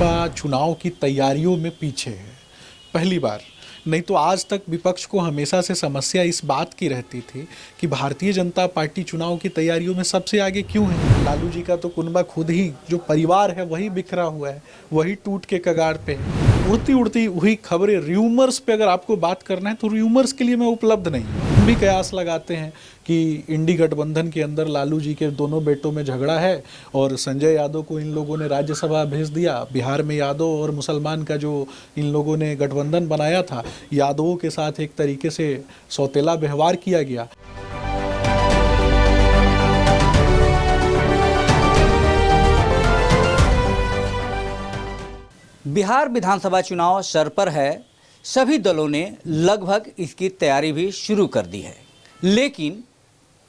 भाजपा चुनाव की तैयारियों में पीछे है, पहली बार। नहीं तो आज तक विपक्ष को हमेशा से समस्या इस बात की रहती थी कि भारतीय जनता पार्टी चुनाव की तैयारियों में सबसे आगे क्यों है। लालू जी का तो कुनबा खुद ही, जो परिवार है वही बिखरा हुआ है, वही टूट के कगार पे है। उड़ती उड़ती हुई खबरें, र्यूमर्स पे अगर आपको बात करना है तो र्यूमर्स के लिए मैं उपलब्ध नहीं हूँ। हम भी कयास लगाते हैं कि इंडी गठबंधन के अंदर लालू जी के दोनों बेटों में झगड़ा है और संजय यादव को इन लोगों ने राज्यसभा भेज दिया। बिहार में यादव और मुसलमान का जो इन लोगों ने गठबंधन बनाया था, यादवों के साथ एक तरीके से सौतेला व्यवहार किया गया। बिहार विधानसभा चुनाव सर पर है। सभी दलों ने लगभग इसकी तैयारी भी शुरू कर दी है, लेकिन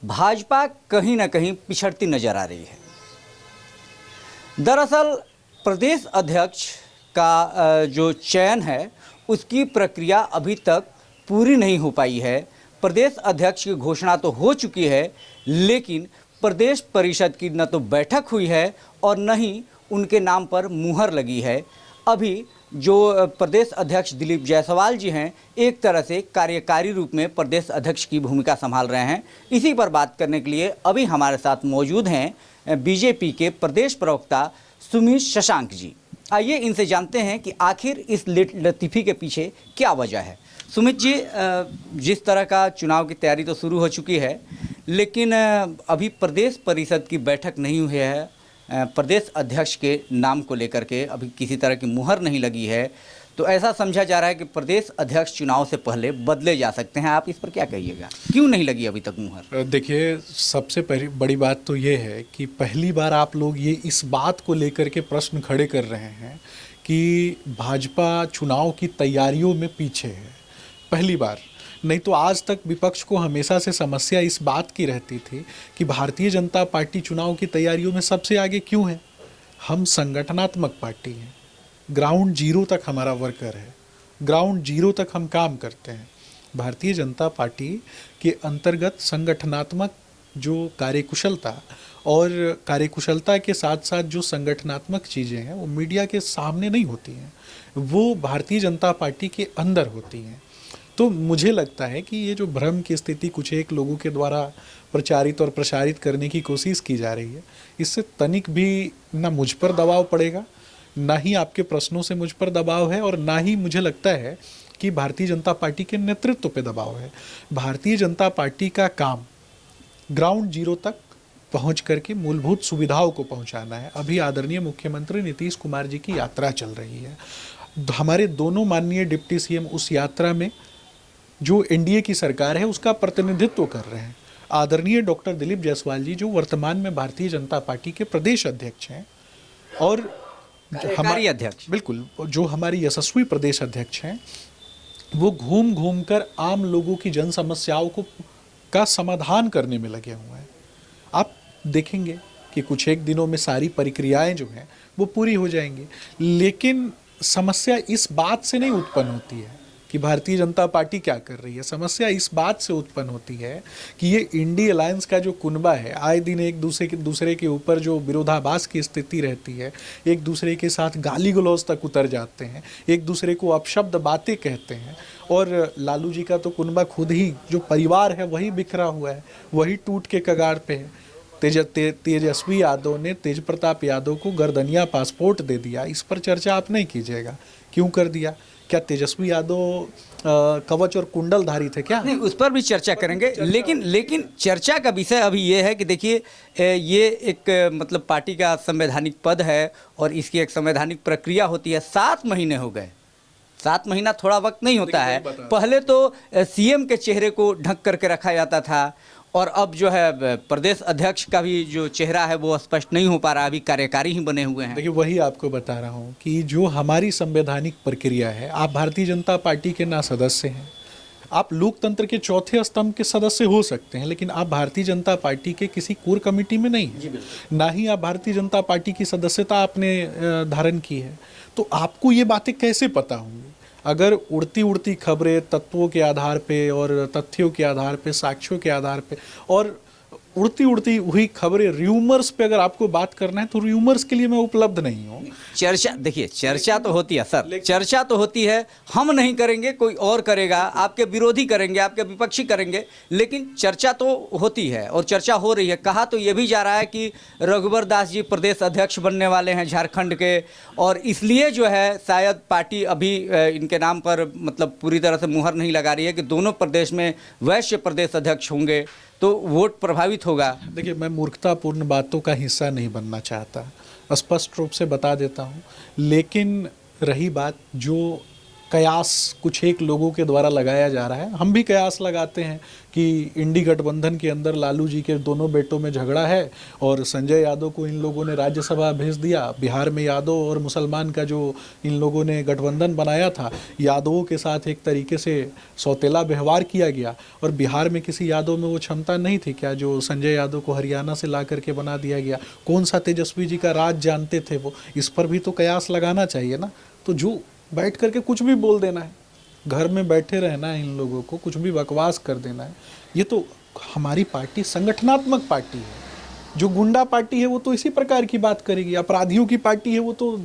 भाजपा कहीं ना कहीं पिछड़ती नजर आ रही है। दरअसल प्रदेश अध्यक्ष का जो चयन है उसकी प्रक्रिया अभी तक पूरी नहीं हो पाई है। प्रदेश अध्यक्ष की घोषणा तो हो चुकी है, लेकिन प्रदेश परिषद की न तो बैठक हुई है और न ही उनके नाम पर मुहर लगी है। अभी जो प्रदेश अध्यक्ष दिलीप जायसवाल जी हैं, एक तरह से कार्यकारी रूप में प्रदेश अध्यक्ष की भूमिका संभाल रहे हैं। इसी पर बात करने के लिए अभी हमारे साथ मौजूद हैं बीजेपी के प्रदेश प्रवक्ता सुमित शशांक जी। आइए इनसे जानते हैं कि आखिर इस लतीफ़ी के पीछे क्या वजह है। सुमित जी, जिस तरह का चुनाव की तैयारी तो शुरू हो चुकी है, लेकिन अभी प्रदेश परिषद की बैठक नहीं हुई है। प्रदेश अध्यक्ष के नाम को लेकर के अभी किसी तरह की मुहर नहीं लगी है, तो ऐसा समझा जा रहा है कि प्रदेश अध्यक्ष चुनाव से पहले बदले जा सकते हैं। आप इस पर क्या कहिएगा, क्यों नहीं लगी अभी तक मुहर? देखिए, सबसे पहली बड़ी बात तो ये है कि पहली बार आप लोग ये इस बात को लेकर के प्रश्न खड़े कर रहे हैं कि भाजपा चुनाव की तैयारियों में पीछे है, पहली बार। नहीं तो आज तक विपक्ष को हमेशा से समस्या इस बात की रहती थी कि भारतीय जनता पार्टी चुनाव की तैयारियों में सबसे आगे क्यों है। हम संगठनात्मक पार्टी हैं, ग्राउंड जीरो तक हमारा वर्कर है, ग्राउंड जीरो तक हम काम करते हैं। भारतीय जनता पार्टी के अंतर्गत संगठनात्मक जो कार्यकुशलता और कार्यकुशलता के साथ साथ जो संगठनात्मक चीज़ें हैं वो मीडिया के सामने नहीं होती हैं, वो भारतीय जनता पार्टी के अंदर होती हैं। तो मुझे लगता है कि ये जो भ्रम की स्थिति कुछ एक लोगों के द्वारा प्रचारित और प्रसारित करने की कोशिश की जा रही है, इससे तनिक भी ना मुझ पर दबाव पड़ेगा, ना ही आपके प्रश्नों से मुझ पर दबाव है, और ना ही मुझे लगता है कि भारतीय जनता पार्टी के नेतृत्व पे दबाव है। भारतीय जनता पार्टी का काम ग्राउंड जीरो तक पहुंच करके मूलभूत सुविधाओं को पहुंचाना है। अभी आदरणीय मुख्यमंत्री नीतीश कुमार जी की यात्रा चल रही है। हमारे दोनों माननीय डिप्टी सीएम उस यात्रा में जो एनडीए की सरकार है उसका प्रतिनिधित्व कर रहे हैं। आदरणीय डॉक्टर दिलीप जायसवाल जी, जो वर्तमान में भारतीय जनता पार्टी के प्रदेश अध्यक्ष हैं और हमारे अध्यक्ष, बिल्कुल, जो हमारी यशस्वी प्रदेश अध्यक्ष हैं, वो घूम घूम कर आम लोगों की जन समस्याओं का समाधान करने में लगे हुए हैं। आप देखेंगे कि कुछ एक दिनों में सारी प्रक्रियाएं जो हैं वो पूरी हो जाएंगी, लेकिन समस्या इस बात से नहीं उत्पन्न होती है कि भारतीय जनता पार्टी क्या कर रही है। समस्या इस बात से उत्पन्न होती है कि ये इंडी अलायंस का जो कुनबा है, आए दिन एक दूसरे के ऊपर जो विरोधाभास की स्थिति रहती है, एक दूसरे के साथ गाली गलौज तक उतर जाते हैं, एक दूसरे को अपशब्द बातें कहते हैं, और लालू जी का तो कुनबा खुद ही, जो परिवार है वही बिखरा हुआ है, वही टूट के कगार पे है। तेजस्वी यादव ने तेज प्रताप यादव को गर्दनिया पासपोर्ट दे दिया, इस पर चर्चा आप नहीं कीजिएगा, क्यों कर दिया? क्या तेजस्वी यादव कवच और कुंडलधारी थे क्या? नहीं, उस पर भी चर्चा करेंगे, लेकिन चर्चा का विषय अभी ये है कि देखिए, ये एक मतलब पार्टी का संवैधानिक पद है और इसकी एक संवैधानिक प्रक्रिया होती है। 7 महीने हो गए, 7 महीना थोड़ा वक्त नहीं होता है। पहले तो सीएम के चेहरे को ढक करके रखा जाता था, और अब जो है प्रदेश अध्यक्ष का भी जो चेहरा है वो स्पष्ट नहीं हो पा रहा, अभी कार्यकारी ही बने हुए हैं। देखिए, वही आपको बता रहा हूँ कि जो हमारी संवैधानिक प्रक्रिया है, आप भारतीय जनता पार्टी के ना सदस्य हैं, आप लोकतंत्र के चौथे स्तंभ के सदस्य हो सकते हैं, लेकिन आप भारतीय जनता पार्टी के किसी कोर कमेटी में नहीं है, ना ही आप भारतीय जनता पार्टी की सदस्यता आपने धारण की है। तो आपको ये बातें कैसे पता होंगी अगर उड़ती उड़ती खबरें तत्वों के आधार पे और तथ्यों के आधार पे, साक्ष्यों के आधार पे और उड़ती उड़ती हुई खबरें, र्यूमर्स पे अगर आपको बात करना है तो र्यूमर्स के लिए मैं उपलब्ध नहीं हूँ। चर्चा, देखिए चर्चा तो होती है सर, चर्चा तो होती है, हम नहीं करेंगे कोई और करेगा, आपके विरोधी करेंगे, आपके विपक्षी करेंगे, लेकिन चर्चा तो होती है और चर्चा हो रही है। कहा तो ये भी जा रहा है कि रघुवर दास जी प्रदेश अध्यक्ष बनने वाले हैं झारखंड के, और इसलिए जो है शायद पार्टी अभी इनके नाम पर मतलब पूरी तरह से मुहर नहीं लगा रही है कि दोनों प्रदेश में वैश्य प्रदेश अध्यक्ष होंगे तो वोट प्रभावित होगा। देखिए, मैं मूर्खतापूर्ण बातों का हिस्सा नहीं बनना चाहता, स्पष्ट रूप से बता देता हूँ। लेकिन रही बात जो कयास कुछ एक लोगों के द्वारा लगाया जा रहा है, हम भी कयास लगाते हैं कि इंडी गठबंधन के अंदर लालू जी के दोनों बेटों में झगड़ा है और संजय यादव को इन लोगों ने राज्यसभा भेज दिया। बिहार में यादव और मुसलमान का जो इन लोगों ने गठबंधन बनाया था, यादवों के साथ एक तरीके से सौतेला व्यवहार किया गया, और बिहार में किसी यादव में वो क्षमता नहीं थी क्या जो संजय यादव को हरियाणा से ला करके बना दिया गया? कौन सा तेजस्वी जी का राज जानते थे वो? इस पर भी तो कयास लगाना चाहिए ना। तो जो बैठ करके कुछ भी बोल देना है, घर में बैठे रहना है, इन लोगों को कुछ भी बकवास कर देना है, ये तो हमारी पार्टी संगठनात्मक पार्टी है। जो गुंडा पार्टी है वो तो इसी प्रकार की बात करेगी, अपराधियों की पार्टी है वो तो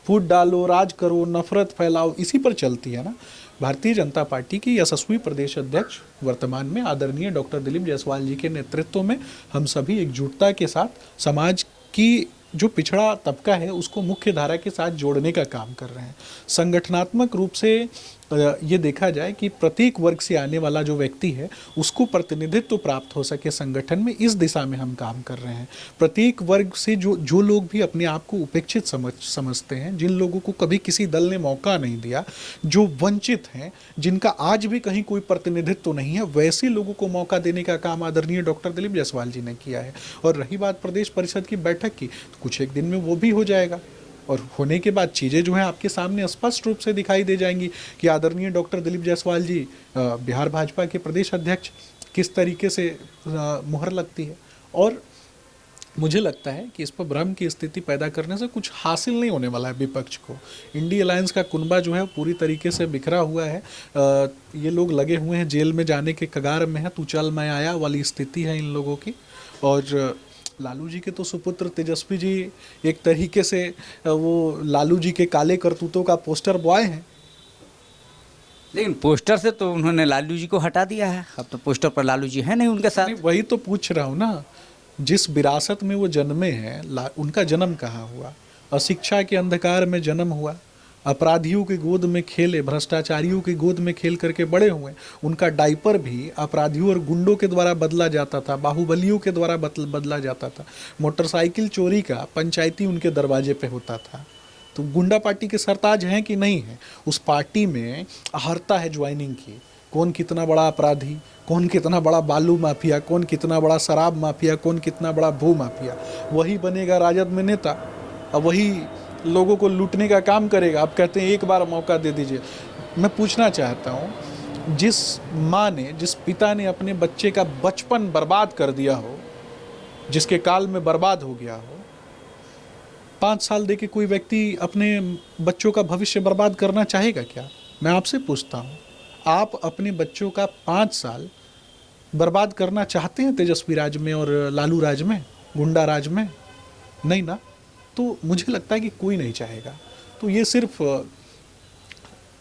फूट डालो, राज करो, नफरत फैलाओ, इसी पर चलती है ना। भारतीय जनता पार्टी की यशस्वी प्रदेश अध्यक्ष वर्तमान में आदरणीय डॉक्टर दिलीप जायसवाल जी के नेतृत्व में हम सभी एकजुटता के साथ समाज की जो पिछड़ा तबका है उसको मुख्य धारा के साथ जोड़ने का काम कर रहे हैं। संगठनात्मक रूप से ये देखा जाए कि प्रत्येक वर्ग से आने वाला जो व्यक्ति है उसको प्रतिनिधित्व प्राप्त हो सके संगठन में, इस दिशा में हम काम कर रहे हैं। प्रत्येक वर्ग से जो लोग भी अपने आप को उपेक्षित समझते हैं, जिन लोगों को कभी किसी दल ने मौका नहीं दिया, जो वंचित हैं, जिनका आज भी कहीं कोई प्रतिनिधित्व नहीं है, वैसे लोगों को मौका देने का काम आदरणीय डॉक्टर दिलीप जायसवाल जी ने किया है। और रही बात प्रदेश परिषद की बैठक की, तो कुछ एक दिन में वो भी हो जाएगा, और होने के बाद चीज़ें जो हैं आपके सामने स्पष्ट रूप से दिखाई दे जाएंगी कि आदरणीय डॉक्टर दिलीप जायसवाल जी बिहार भाजपा के प्रदेश अध्यक्ष किस तरीके से मुहर लगती है। और मुझे लगता है कि इस पर भ्रम की स्थिति पैदा करने से कुछ हासिल नहीं होने वाला है विपक्ष को। इंडी अलायंस का कुनबा जो है पूरी तरीके से बिखरा हुआ है। ये लोग लगे हुए हैं, जेल में जाने के कगार में है, तू चल मैं आया वाली स्थिति है इन लोगों की। और लालू जी के तो सुपुत्र तेजस्वी जी एक तरीके से वो लालू जी के काले करतूतों का पोस्टर बॉय हैं। लेकिन पोस्टर से तो उन्होंने लालू जी को हटा दिया है, अब तो पोस्टर पर लालू जी है नहीं उनके साथ। नहीं, वही तो पूछ रहा हूँ ना, जिस विरासत में वो जन्मे हैं, उनका जन्म कहाँ हुआ? अशिक्षा के अंधकार में जन्म हुआ, अपराधियों की गोद में खेले, भ्रष्टाचारियों की गोद में खेल करके बड़े हुए। उनका डायपर भी अपराधियों और गुंडों के द्वारा बदला जाता था, बाहुबलियों के द्वारा बदला जाता था। मोटरसाइकिल चोरी का पंचायती उनके दरवाजे पे होता था। तो गुंडा पार्टी के सरताज हैं कि नहीं है? उस पार्टी में अहर्ता है ज्वाइनिंग की, कौन कितना बड़ा अपराधी, कौन कितना बड़ा बालू माफिया, कौन कितना बड़ा शराब माफिया, कौन कितना बड़ा भू माफिया, वही बनेगा राजद में नेता और वही लोगों को लूटने का काम करेगा। आप कहते हैं एक बार मौका दे दीजिए। मैं पूछना चाहता हूँ, जिस माँ ने, जिस पिता ने अपने बच्चे का बचपन बर्बाद कर दिया हो, जिसके काल में बर्बाद हो गया हो, 5 साल दे के कोई व्यक्ति अपने बच्चों का भविष्य बर्बाद करना चाहेगा क्या? मैं आपसे पूछता हूँ, आप अपने बच्चों का 5 साल बर्बाद करना चाहते हैं तेजस्वी राज में और लालू राज में, गुंडा राज में? नहीं ना। तो मुझे लगता है कि कोई नहीं चाहेगा। तो ये सिर्फ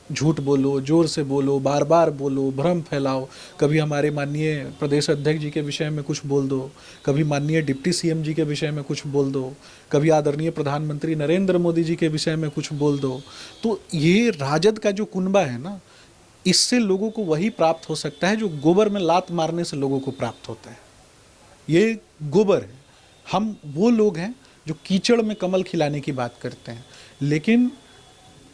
झूठ बोलो, जोर से बोलो, बार बार बोलो, भ्रम फैलाओ, कभी हमारे माननीय प्रदेश अध्यक्ष जी के विषय में कुछ बोल दो, कभी माननीय डिप्टी सीएम जी के विषय में कुछ बोल दो, कभी आदरणीय प्रधानमंत्री नरेंद्र मोदी जी के विषय में कुछ बोल दो। तो ये राजद का जो कुनबा है ना, इससे लोगों को वही प्राप्त हो सकता है जो गोबर में लात मारने से लोगों को प्राप्त होता है। ये गोबर है। हम वो लोग हैं जो कीचड़ में कमल खिलाने की बात करते हैं, लेकिन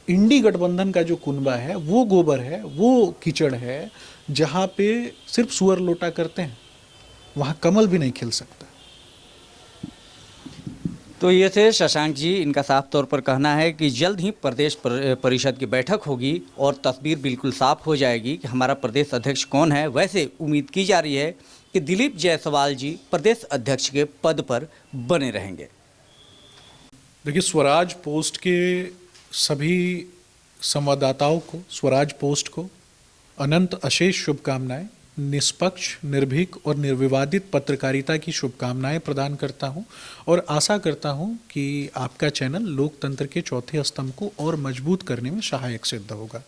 इंडी गठबंधन का जो कुनबा है वो गोबर है, वो कीचड़ है, जहाँ पे सिर्फ सुअर लोटा करते हैं, वहाँ कमल भी नहीं खिल सकता। तो ये थे शशांक जी, इनका साफ तौर पर कहना है कि जल्द ही प्रदेश परिषद की बैठक होगी और तस्वीर बिल्कुल साफ हो जाएगी कि हमारा प्रदेश अध्यक्ष कौन है। वैसे उम्मीद की जा रही है कि दिलीप जायसवाल जी प्रदेश अध्यक्ष के पद पर बने रहेंगे। देखिए, स्वराज पोस्ट के सभी संवाददाताओं को, स्वराज पोस्ट को अनंत अशेष शुभकामनाएं। निष्पक्ष, निर्भीक और निर्विवादित पत्रकारिता की शुभकामनाएं प्रदान करता हूं और आशा करता हूं कि आपका चैनल लोकतंत्र के चौथे स्तंभ को और मजबूत करने में सहायक सिद्ध होगा।